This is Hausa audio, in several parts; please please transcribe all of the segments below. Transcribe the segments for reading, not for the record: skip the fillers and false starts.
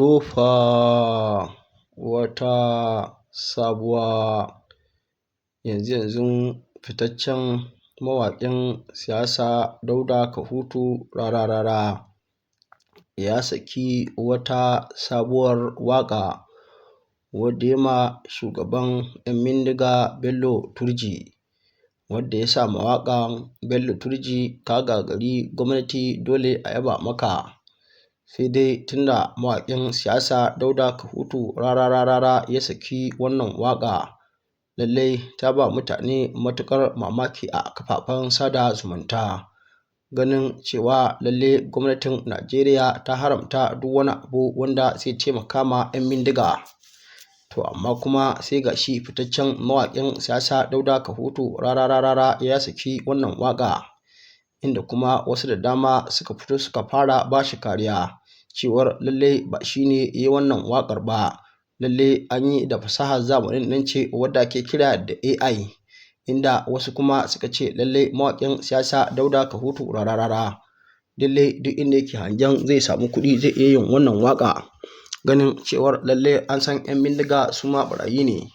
To fa wata sabuwa yanzu fitaccen mawaƙin siyasa Dauda Kahutu Rarara ya saki wata sabuwar waƙa wadda ya ma shugaban 'yan bindiga Bello Turji, wadda ya sa ma waƙan Bello Turji ka gagari gwamnati dole a yaba maka. Sai dai tunda mawaƙin siyasa Dauda Kahutu Rarara ya saki wannan waƙa, lallai ta ba mutane matuƙar mamaki a kafafen sada zumunta, ganin cewa lallai gwamnatin Najeriya ta haramta duk wani abu wanda zai taimaka ma 'yan bindiga. To amma kuma sai ga shi fitaccen mawaƙin siyasa Dauda Kahutu Rarara ya saki wannan waƙa, inda kuma wasu da dama suka fito suka fara ba shi kariya cewar lallai ba shi ne ya yi wannan waƙar ba, lallai an yi da fasahar zamanin nan ce wadda ake kira da AI, inda wasu kuma suka ce lallai mawaƙin siyasa Dauda Kahutu Rarara lallai duk inda yake hangen zai samu kuɗi zai iya yin wannan waƙa, ganin cewar lallai an san 'yan bindiga su ma ɓarayi ne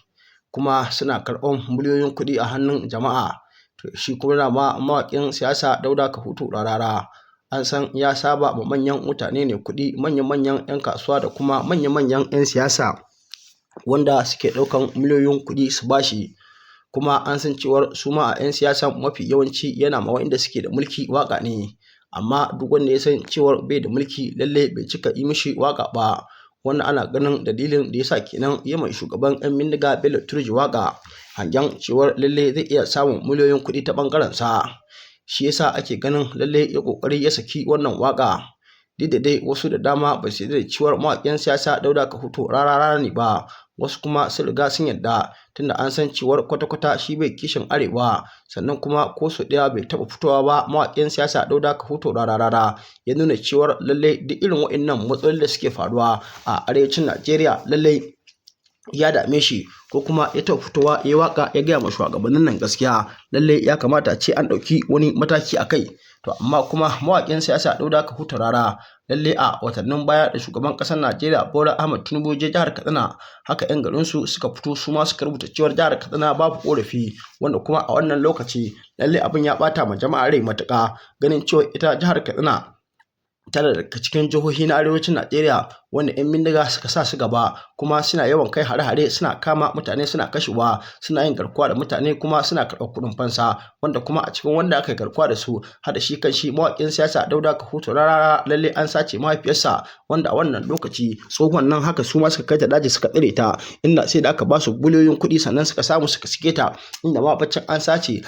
kuma suna karɓan miliyoyin kuɗi a hannun jama'a. To shi kuma dama mawaƙin siyasa Dauda Kahutu Rarara an san ya saba ma manyan mutane ne kuɗi, manya-manyan 'yan kasuwa da kuma manya-manyan 'yan siyasa wanda suke ɗaukan miliyoyin kuɗi su bashi, kuma an san cewar su ma a 'yan siyasa mafi yawanci yana ma waɗanda suke da mulki waƙa ne, amma duk wanda ya san cewar bai da mulki lallai bai cika yi mishi waƙa ba. Wannan ana ganin dalilin da ya sa kenan ya mai shugaban 'yan bindiga Bello Turji waƙa, hangen cewar lallai zai iya samun miliyoyin kuɗi ta ɓangarensa. Shi yasa ake ganin lallai ya ƙoƙari ya saki wannan waƙa. Duk da dai wasu da dama ba su yarda da cewar mawaƙin siyasa Dauda Kahutu Rarara ne ba, wasu kuma sun riga sun yarda, tunda an san cewar kwata-kwata shi bai kishin arewa, sannan kuma ko sau ɗaya bai taɓa fitowa ba mawaƙin siyasa Dauda Kahutu Rarara ya nuna cewar lallai duk irin waɗannan matsaloli da suke faruwa a arewacin Najeriya lallai ya dame shi, ko kuma ya taɓa fitowa ya yi waƙa ya gaya ma shugabannin nan gaskiya, lallai ya kamata a ce an ɗauki wani mataki a kai. To amma kuma mawaƙin siyasa Dauda Kahutu Rarara lallai a watannin baya da shugaban ƙasar Najeriya Bola Ahmed Tinubu ya je jihar Katsina, haka 'yan garinsu suka fito su ma suka rubuta cewar jihar Katsina babu ƙorafi, wanda kuma a wannan lokaci lallai abin ya ɓata ma jama'a rai matuƙa, ganin cewa ita jihar Katsina tana daga cikin jihohi na arewacin Najeriya wanda 'yan bindiga suka sa su gaba, kuma suna yawan kai hare-hare, suna kama mutane, suna kashewa, suna yin garkuwa da mutane, kuma suna karɓar kuɗin fansa, wanda kuma a cikin wanda aka yi garkuwa da su har da shi kanshi mawaƙin siyasa Dauda Kahutu Rarara lallai an sace mahaifiyarsa, wanda a wannan lokaci tsohon nan haka su ma suka kai ta daji suka tsire ta, inda sai da aka ba su biliyoyin kuɗi sannan suka samu suka sike ta, inda ma baccin an sace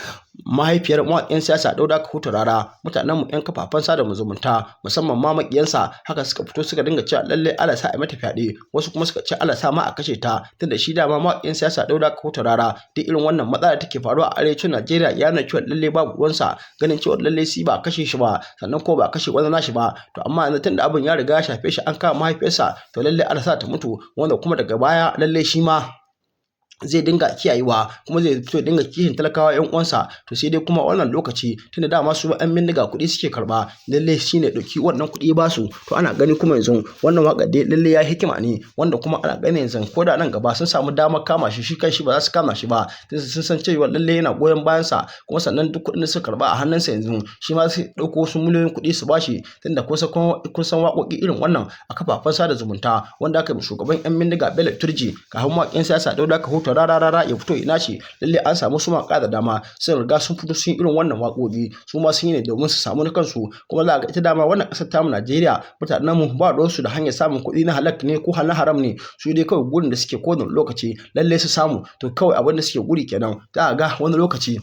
mahaifiyar mawaƙin siyasa Dauda Kahutu Rarara, mutanenmu 'yan kafafen sada zumunta musamman ma maƙiyansa haka suka fito suka dinga cewa lallai Allah sa a mata fyaɗe, wasu kuma suka ce Allah sa ma a kashe ta, tunda shi dama mawaƙin siyasa Dauda Kahutu Rarara duk irin wannan matsala da take faruwa a arewacin Najeriya ya nuna cewa lallai babu ruwansa, ganin cewa lallai shi ba a kashe shi ba sannan ko ba a kashe wani nashi ba. To amma yanzu tunda abin ya riga ya shafe shi an kama mahaifiyarsa, to lallai Allah sa ta mutu, wanda kuma daga baya lallai shi ma zai dinga kiyayewa kuma zai fito dinga kishin talakawa 'yan uwansa. To sai dai kuma wannan lokaci tunda dama su 'yan bindiga kuɗi suke karɓa, lallai shine ɗauki wannan kuɗi ba su, to ana gani kuma yanzu wannan waƙar dai lallai ya hikima ne, wanda kuma ana gani yanzu ko da nan gaba sun samu damar kama shi, shi kanshi ba za su kama shi ba, tunda sun san cewa lallai yana goyon bayansa, kuma sannan duk kuɗin da suka karɓa a hannunsa yanzu shi ma sai ɗauko wasu miliyoyin kuɗi su bashi, tunda kun san waƙoƙi irin wannan a kafafen sada zumunta wanda aka yi shugaban 'yan bindiga Bello Turji kafin mawaƙin siyasa Dauda Kahutu Rarara ya fito ina ce lallai an samu su maƙa da dama sun riga sun fito sun irin wannan waƙoƙi, su ma sun yi ne domin su samu na kansu. Kuma za ga ita dama wannan ƙasar tamu Najeriya mutanenmu ba ruwansu da hanyar samun kuɗi na halak ne ko na haram ne, su dai kawai gurin da suke kowane lokaci lallai su samu, to kawai abin da suke guri kenan. Za ga wani lokaci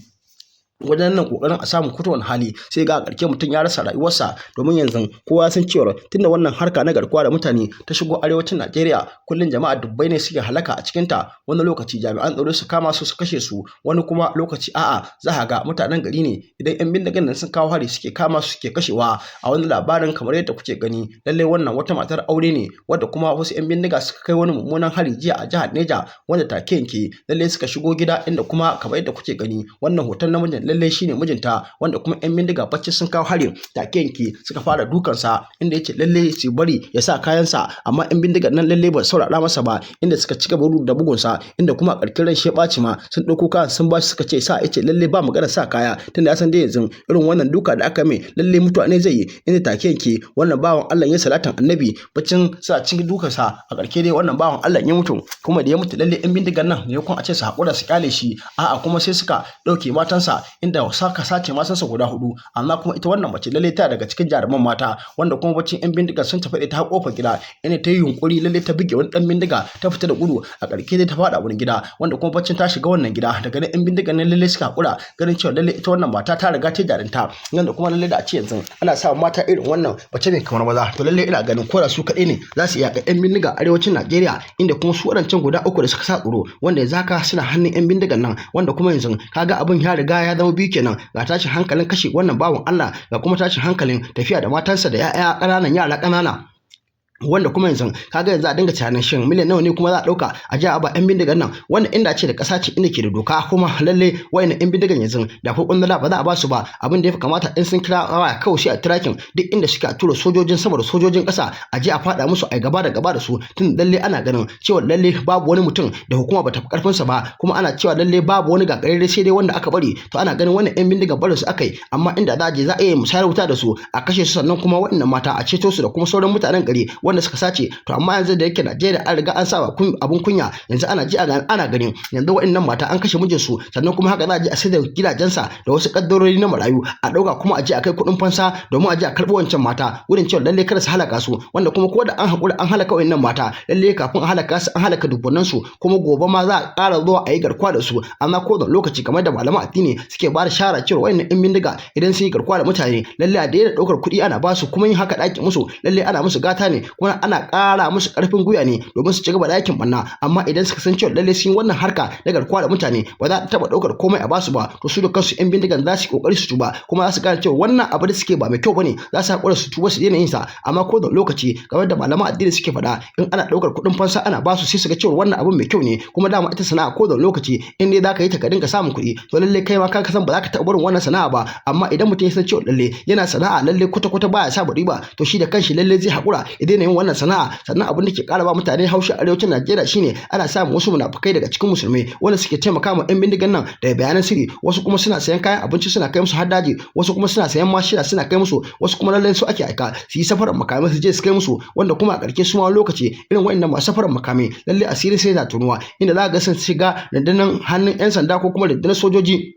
wajen nan kokarin a samu kowane hali sai ga ƙarshe mutum ya rasa rayuwarsa, domin yanzu kowa san cewa tunda wannan harka na garkuwa da mutane ta shigo arewacin Najeriya kullum jama'a dubbai ne suke halaka a cikin ta, wani lokaci jami'an tsaro su kama su kashe su, wani kuma lokaci a'a za ka ga mutanen gari ne idan 'yan bindigan nan sun kawo hari suke kama su suke kashewa. A wani labarin kamar yadda kuke gani lallai wannan wata matar aure ne wadda kuma wasu 'yan bindiga suka kai wani mummunan hari jiya a jihar Neja, wanda take yanke lallai suka shigo gida, inda kuma kamar yadda kuke gani wannan hoton namijin lalle shine mijinta, wanda kuma yan bindiga bacci sun kawo harin take yanke suka fara dukansa, inda yace lalle su bari ya sa kayansa, amma yan bindigan nan lalle ba saurara masa ba, inda suka ci gaba da bugunsa, inda kuma a ƙarshen ran shi ya ɓaci ma sun ɗauko kayan sun bashi suka ce sa, yace lalle ba magana sa kaya, tunda ya san dai yanzu irin wannan duka da aka mai lalle mutuwa ne zai yi, inda take yanke wannan bawan Allah ya salatan annabi baccin sa cikin dukansa, a ƙarshe dai wannan bawan Allah ya mutu. Kuma da ya mutu lalle yan bindigan nan ne kun a ce su haƙura su kyale shi, a'a kuma sai suka ɗauke matansa, inda saka sace matansa guda 4, amma kuma ita wannan mace lalle ta daga cikin jaruman mata, wanda kuma baccin yan bindiga sun tafi da ta kofar gida, inda ta yi yunkuri lalle ta buge wani dan bindiga ta fita da gudu, a ƙarshe dai ta faɗa wani gida, wanda kuma baccin ta shiga wannan gida daga nan yan bindigan nan lalle suka haƙura ganin cewa lalle ita wannan mata ta riga ta jarinta, yanda kuma lalle da a ce yanzu ana sa mata irin wannan bace ne kamar maza, to lalle ina ganin ko da su kaɗai ne za su iya ga yan bindiga arewacin Najeriya, inda kuma su waɗancan guda 3 da suka sa tsoro, wanda yanzu haka suna hannun yan bindigan nan, wanda kuma yanzu kaga abin ya riga ya zama biyu kenan, ga tashin hankalin kashe wannan bawan Allah, ga kuma tashin hankalin tafiya da matansa da yara ƙanana, wanda kuma yanzu kaga yanzu a dinga tunanin shin miliyan nawa ne kuma za a dauka a ji a ba yan bindigan nan, wanda inda ce da kasa ce inda ke da doka, kuma lalle wayannan yan bindigan yanzu da ko kundala ba za a ba su ba, abin da ya kamata in sun kira waya kawai sai a tracking duk inda suke a tura sojojin sama da sojojin kasa a je a fada musu a gaba da su, tun lalle ana ganin cewa lalle babu wani mutum da hukuma bata fi karfin sa ba, kuma ana cewa lalle babu wani gagarare sai dai wanda aka bari, to ana ganin wannan yan bindigan barin su akai, amma inda za a je za a yi musayar wuta da su a kashe su, sannan kuma wayannan mata a ceto su da kuma sauran mutanen gari wanda suka sace. To amma yanzu da yake Najeriya an riga an sa abun kunya, yanzu ana ji ana ganin yanzu waɗannan mata an kashe mijinsu, sannan kuma haka za a je a sayar da gidajensa da wasu kaddarori na marayu a ɗauka kuma a je a kai kuɗin fansa domin a je a karɓo wancan mata wurin cewa lalle kada su halaka su, wanda kuma ko da an haƙura an halaka waɗannan mata lalle kafin a halaka su an halaka dubbannan su, kuma gobe ma za a ƙara zuwa a yi garkuwa da su, amma ko da lokaci kamar da malaman addini suke ba da shara cewa waɗannan ɗan bindiga idan sun yi garkuwa da mutane lalle a daina ɗaukar kuɗi ana ba su, kuma yin haka ɗaki musu lalle ana musu gata ne, kuma ana ƙara musu ƙarfin gwiwa ne domin su ci gaba da aikin banna, amma idan suka san cewa lalle sun yi wannan harka na garkuwa da mutane ba za a taɓa ɗaukar komai a basu ba, to su da kansu yan bindigan za su yi ƙoƙari su tuba, kuma za su gane cewa wannan abu da suke ba mai kyau bane, za su haƙura su tuba su daina yin sa. Amma ko da lokaci kamar da malaman addini suke faɗa in ana ɗaukar kuɗin fansa ana basu sai su ga cewa wannan abun mai kyau ne, kuma dama ita sana'a ko da lokaci in dai zaka yi ta ka dinga samun kuɗi, to lalle kai ma ka san ba za ka taɓa barin wannan sana'a ba, amma idan mutum ya san cewa lalle yana sana'a lalle kwata baya sa riba, to shi da kanshi lalle zai haƙura ya daina yin wannan sana'a. Sannan abin da ke ƙara ba mutane haushi a arewacin Najeriya shine ana samun wasu munafukai daga cikin musulmai wanda suke taimaka ma yan bindigan nan da bayanan sirri, wasu kuma suna sayan kayan abinci suna kai musu har daji, wasu kuma suna sayan mashina suna kai musu, wasu kuma lallai su ake aika su yi safarar makamai su je su kai musu, wanda kuma a ƙarshe su ma lokaci irin waɗannan masu safarar makamai lallai asiri sai da tunuwa, inda za ka ga sun shiga rundunar hannun yan sanda ko kuma rundunar sojoji,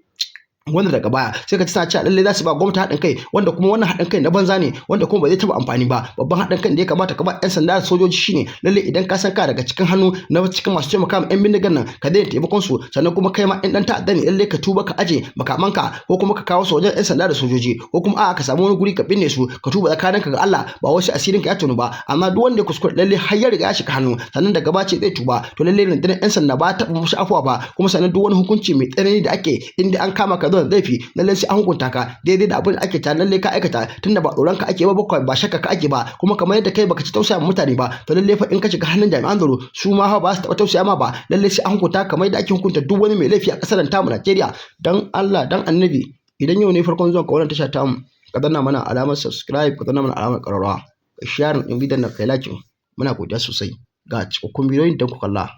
wanda daga baya sai ka ci suna cewa lalle za su ba gwamnati haɗin kai, wanda kuma wannan haɗin kai na banza ne, wanda kuma ba zai taɓa amfani ba. Babban haɗin kan da ya kamata ka ba 'yan sanda da sojoji shine lalle idan ka san ka daga cikin hannu na cikin masu taimaka ma 'yan bindigan nan ka daina taimakon su, sannan kuma kai ma in dan ta'adda ne lalle ka tuba ka aje makamanka, ko kuma ka kawo su wajen 'yan sanda da sojoji, ko kuma a'a ka samu wani guri ka binne su ka tuba tsakaninka ga Allah, ba wasu asirin ka ya tunu ba. Amma duk wanda ya kuskure lalle har ya riga ya shiga hannu sannan daga bace zai tuba, to lalle rundunar 'yan sanda ba ta taɓa musu afuwa ba, kuma sannan duk wani hukunci mai tsanani da ake inda an kama ka zuwa laifi lalle sai an hukunta ka daidai da abin da ake ta lalle ka aikata, tunda ba tsoron ka ake ba shakka ka ake ba, kuma kamar yadda kai baka ci tausaya mutane ba, to lalle fa in ka shiga hannun jami'an tsaro su ma ba su taɓa tausaya ma ba, lalle sai an hukunta kamar yadda ake hukunta duk wani mai laifi a ƙasar tamu Najeriya. Dan Allah dan Annabi, idan yau ne farkon zuwan ka wannan tasha tamu ka danna mana alamar subscribe, ka danna mana alamar ƙararrawa, ka share din bidiyon nan kai like, muna godiya sosai. Ga cikakkun bidiyoyin dan ku kalla.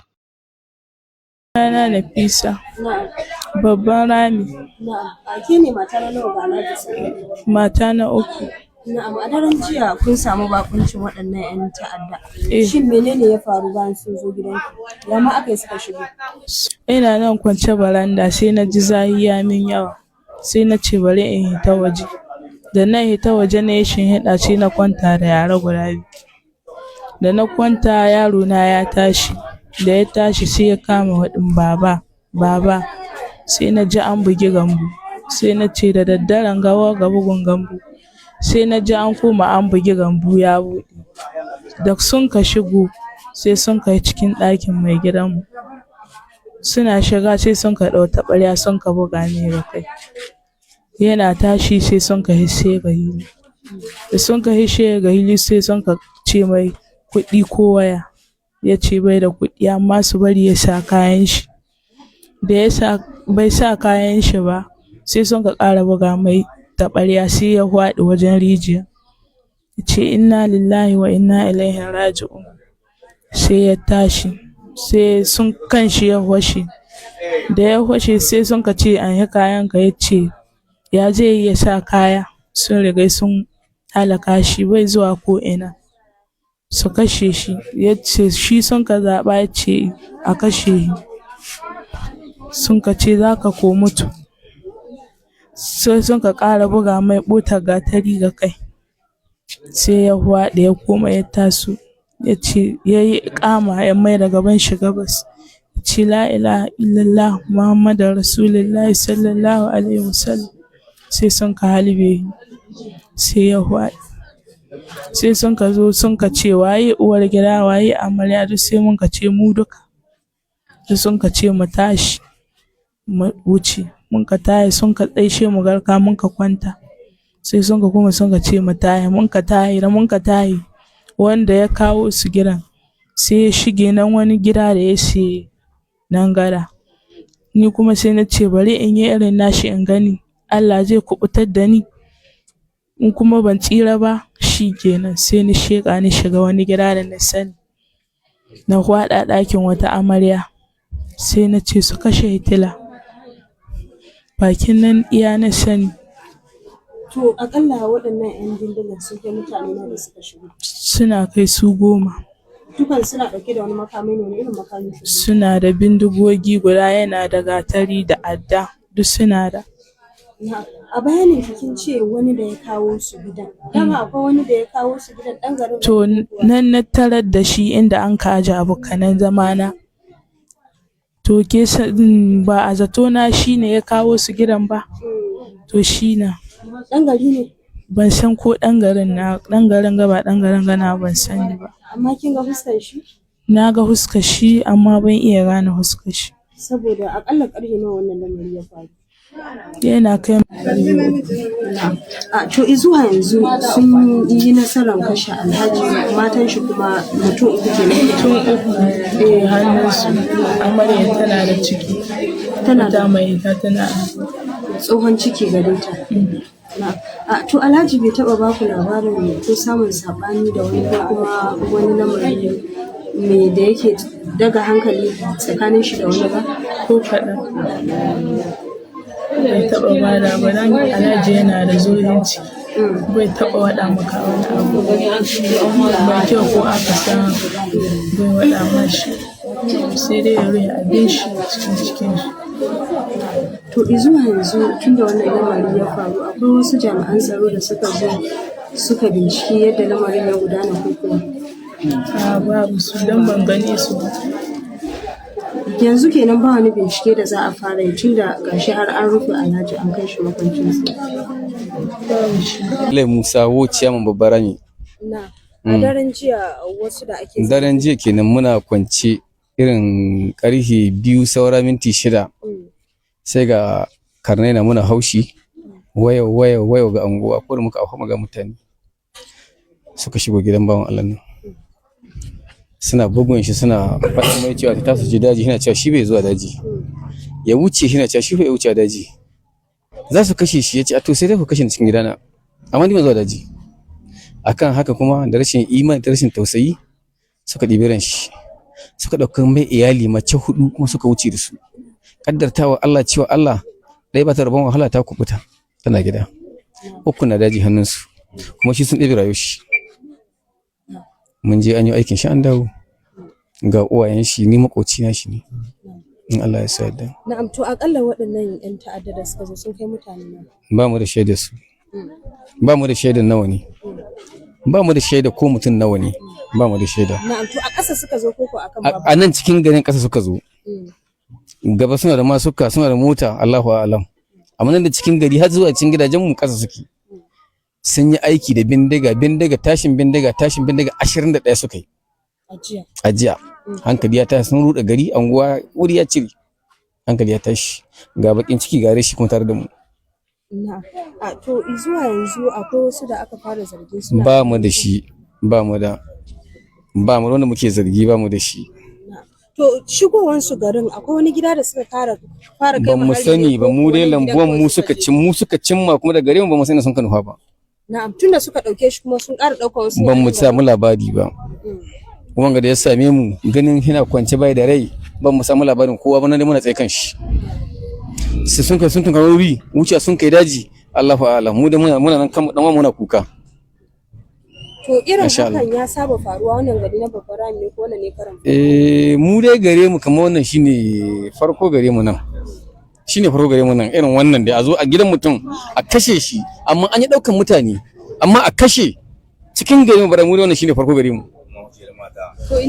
Sunana Nafisa. Babban Rami. Ke ne mata na nawa ga Alhaji Sani? Mata na 3. Na'am, a daren jiya kun samu bakuncin waɗannan 'yan ta'adda. Eh. Shin menene ya faru bayan sun zo gidanku? Ya ma aka yi suka shigo? Ina nan kwance baranda sai na ji zahi ya min yawa. Sai na ce bari in hita waje. Da na hita waje na yi shinhiɗa sai na kwanta da yara guda 2. Da na kwanta yaro na ya tashi. Da ya tashi sai ya kama faɗin baba, baba. Sai na ji an bugi Gambo, sai na ce da daddaren gawa ga bugun Gambo, sai na ji an koma an bugi Gambo ya buɗe. Da sun ka shigo sai sun kai cikin ɗakin mai gidanmu, suna shiga sai sun ka ɗau taɓarya sun ka buga ni da kai, yana tashi sai sun ka hisse ga hili, da sun ka hisse ga hili sai sun ka ce mai kuɗi ko waya, ya ce bai da kuɗi amma su bari ya sa kayan shi. Da ya sa bai sa kayan shi ba sai sun ka ƙara buga mai taɓarya sai ya faɗi wajen rijiya. Ya ce inna lillahi wa inna ilaihi raji'un. Sai ya tashi, sai sun kanshi ya fashe. Da ya fashe sai sun ka ce an yi kayan ka, ya ce ya je ya sa kaya sun riga sun halaka shi bai zuwa ko ina su kashe shi. Ya ce shi sun ka zaɓa, ya ce a kashe shi. Sun ka ce za ka ko mutu. Sai sun ka ƙara buga mai ɓotar gatari ga kai. Sai ya faɗi ya koma ya taso. Ya ce ya yi iƙama ya mai da gaban shi gabas. Ya ce la ilaha illallah Muhammadu Rasulullahi sallallahu alaihi wasallam. Sai sun ka halbe sai ya faɗi. Sai sun ka zo sun ka ce waye uwar gida waye amarya, duk sai mun ka ce mu duka. Sai sun ka ce mu tashi mu wuce. Mun ka tashi sun ka tsaishe mu garka mun ka kwanta. Sai sun ka kuma sun ka ce mu tashi, mun ka tashi. Da mun ka tashi wanda ya kawo su gidan sai ya shige nan wani gida da ya siye nan gada. Ni kuma sai na ce bari in yi irin nashi in gani Allah zai kubutar da ni, in kuma ban tsira ba shi kenan. Sai ni sheƙa ni shiga wani gida da na sani, na hwaɗa ɗakin wata amarya. Sai na ce su kashe hitila. Bakin nan iya na sani. To akalla waɗannan 'yan bindigar sun kai mutane nawa da suka shigo? Suna kai su 10. Dukan suna ɗauke da wani makami ne, wani irin makami? Suna da bindigogi, guda yana da gatari da adda, duk suna da. A bayanin kin ce wani da ya kawo su gidan. Dama akwai wani da ya kawo su gidan ɗan garin? To nan na tarar da shi inda an ka aje abokanan zamana. To ke ba a zato na shi ne ya kawo su gidan ba. To shi na. Ɗan gari ne? Ban san ko ɗan garin ga ba ɗan garin gana ban sani ba. Amma kin ga fuskar shi? Na ga fuskar shi amma ban iya gane fuskar shi. Saboda akalla ƙarfe nawa wannan lamari ya faru? Yana kai. To zuwa yanzu sun yi nasarar kashe Alhaji, matan shi kuma mutum uku kenan. Mutum uku hannunsu. Amarya tana da ciki. Tana da mai ita tana tsohon ciki gare ta. To Alhaji bai taɓa ba ku labarin ko samun saɓani da wani ko kuma wani lamari me da yake daga hankali tsakanin shi da wani ba? Ko kaɗan. Bai taɓa bada ba, dan Alhaji yana da zumunci. Bai taɓa waɗa maka wani abu mai kyau ko aka san bai waɗa mashi, sai dai ya rufe abin shi cikin shi. To zuwa yanzu tun da wannan lamari ya faru, akwai wasu jami'an tsaro da suka zo suka binciki yadda lamarin ya gudana ko kuma? Babu su, dan ban gane su ba. Yanzu kenan ba wani bincike da za a fara yi tun da gashi har an rufe Alhaji an kai shi makwancinsa. Lai Musa wo ciyaman babbar rami. A daren jiya wasu da ake daren jiya kenan muna kwance irin karfe 2 saura minti 6 sai ga karnai na muna haushi wayo ga anguwa ko da muka auka ga mutane suka shigo gidan bawan Allah nan. Suna bugun shi suna faɗin mai cewa ta su je daji, yana cewa shi bai zuwa daji. Ya wuce shi na cewa shi bai wuce daji. Za su kashe shi, ya ce a to sai dai ku kashe ni cikin gidana, amma ni ban zuwa daji. Akan haka kuma da rashin imani da rashin tausayi suka ɗibi ran shi, suka ɗauka mai iyali mace 4 kuma suka wuce da su. Kaddartawa Allah cewa Allah ɗaya ba ta rabon wahala ta kubuta tana gida, 3 na daji hannunsu kuma shi sun ɗabi rayuwar shi. Mun je an yi aikin shi an dawo ga uwayen shi, ni makoci na shi ne in Allah ya sa yadda. Na'am, to akalla waɗannan 'yan ta'adda da suka zo sun kai mutane nawa? Ba mu da shaidar su, ba mu da shaidar nawa ne, ba mu da shaida ko mutum nawa ne, ba mu da shaida. Na'am, to a ƙasa suka zo ko akan babu? A nan cikin garin ƙasa suka zo. Gaba suna da masuka, suna da mota, Allahu a'lam. Amma nan da cikin gari har zuwa cikin gidajen mu ƙasa suke. Sun yi aiki da bindiga tashin bindiga 21 suka yi. Ajiya. Hankali ya tashi, sun ruɗe gari, anguwa wuri ya cire. Hankali ya tashi. Ga bakin ciki gare shi kuma tare da mu. Na'am. To zuwa yanzu akwai wasu da aka fara zargin su? Ba mu da shi, ba mu da wanda muke zargi, ba mu da shi. To shigowansu garin akwai wani gida da suka fara kai Ba mu hari sani ne ba, ko mu dai wani gidan lambuwan kawai mu suka cimma kuma da gare mu ba mu sani sun kanufa ba. Na'am, tunda suka ɗauke shi kuma sun ƙara ɗaukar wasu. Ba mu samu labari ba. Wanga da ya same mu ganin yana kwance bai da rai, ba mu samu labarin kowa ba, nan dai muna tsaye kan shi. Sai sun tunkar wuri wuce sun kai daji, Allahu a'lam. Mu da muna nan kan dan muna kuka. To irin hakan ya saba faruwa wannan gari na babbar rami ne ko wannan ne karan? Mu dai gare mu kamar wannan shine farko gare mu nan. Shine farko gare mu nan, irin wannan da a zo a gidan mutum a kashe shi, amma an yi daukan mutane amma a kashe cikin gari mu bara mu wannan shine farko gare mu.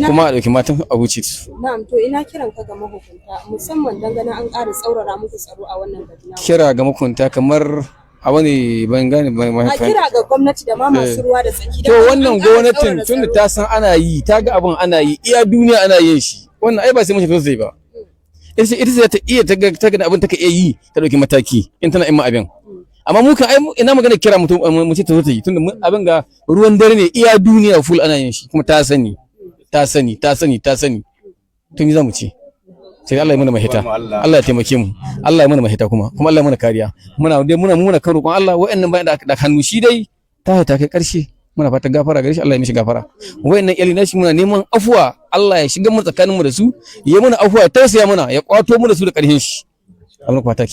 Kuma a dauki matan a wuce su. Na'am, to ina kiran ka ga mahukunta musamman dan ganin an ƙara tsaurara muku tsaro a wannan gari na. Kira ga mahukunta kamar a wani ban gane ba. A kira ga gwamnati da ma masu ruwa da tsaki. To wannan gwamnatin tunda ta san ana yi, ta ga abin ana yi, iya duniya ana yin shi. Wannan ai ba sai mace ta zai ba. Ita sai ta iya ta ga abin take iya yi, ta dauki mataki in tana imma abin. Amma mu kan ai ina magana kira mutum mu ce ta zo ta yi, tunda abin ga ruwan dare ne, iya duniya full ana yin shi, kuma ta sani. To ni za mu ce sai Allah ya mana mahita, Allah ya taimake mu, Allah ya mana mahita kuma Allah ya mana kariya. Muna kan roƙon Allah wa'annan bayan da hannu shi dai ta kai karshe, muna fatan gafara gare shi, Allah ya mishi gafara. Wa'annan iyali nashi muna neman afuwa, Allah ya shiga mu tsakanin mu da su, ya mana afuwa, ya tausaya mana, ya kwato mu da su da ƙarfin shi. Abin kwata